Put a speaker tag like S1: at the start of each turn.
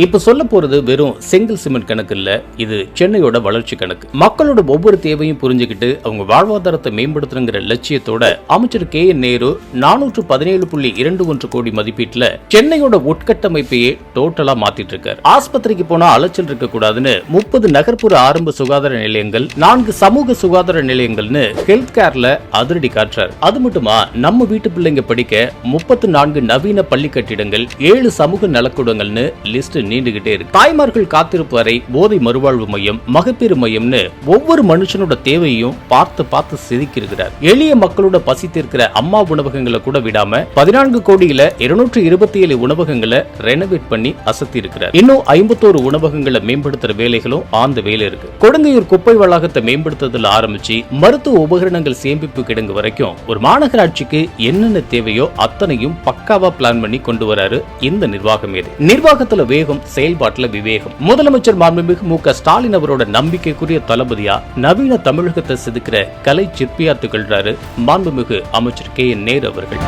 S1: இப்ப சொல்ல போறது வெறும் செங்கல் சிமெண்ட் கணக்கு இல்ல, இது சென்னையோட வளர்ச்சி கணக்கு. மக்களோட ஒவ்வொரு தேவையும் புரிஞ்சுக்கிட்டு அவங்க வாழ்வாதாரத்தை மேம்படுத்துங்கிற லட்சியத்தோட அமைச்சர் KN நேரு 417.21 கோடி மதிப்பீட்டுல சென்னையோட உட்கட்டமைப்பையே டோட்டலா மாத்திட்டு இருக்காரு. ஆஸ்பத்திரிக்கு போனா அலைச்சல் இருக்க கூடாதுன்னு 30 நகர்ப்புற ஆரம்ப சுகாதார நிலையங்கள், 4 சமூக சுகாதார நிலையங்கள்னு ஹெல்த் கேர்ல அதிரடி காட்டுறாரு. அது மட்டுமா, நம்ம வீட்டு பிள்ளைங்க படிக்க 34 நவீன பள்ளி கட்டிடங்கள், 7 சமூக நலக்கூடங்கள்னு லிஸ்ட் நீண்டுகிட்டே இருக்கு. தாய்மார்கள் காத்திருப்பு அறை, போதை மறுவாழ்வு மையம், மகப்பேறு மையம்னு ஒவ்வொரு மனுஷனோட தேவையையும் பார்த்து செதுக்கி இருக்கிறார். எளிய மக்களோட பசி தீர்க்கிற அம்மா உணவகங்களை கூட விடாம 14 கோடியில 227 உணவகங்களை ரெனோவேட் பண்ணி அசத்தி இருக்கிறார். இன்னும் 51 உணவகங்களை மேம்படுத்துற வேலைகளும் ஆந்த வேலை இருக்கு. கொடுங்கையூர் குப்பை வளாகத்தை மேம்படுத்துறதுல ஆரம்பிச்சு மருத்துவ உபகரணங்கள் சேமிப்பு கிடங்கு வரைக்கும் ஒரு மாநகராட்சிக்கு என்னென்ன தேவையோ அத்தனையும் பக்காவா பிளான் பண்ணி கொண்டு வராரு இந்த நிர்வாகம். நிர்வாகத்துல வேகம், செயல்பாட்டுல விவேகம். முதலமைச்சர் மாண்புமிகு மு க ஸ்டாலின் அவரோட நம்பிக்கைக்குரிய தளபதியா நவீன தமிழகத்தை செதுக்கிற கலை சிற்பியா திகழ்றாரு மாண்புமிகு அமைச்சர் KN நேரு அவர்கள்.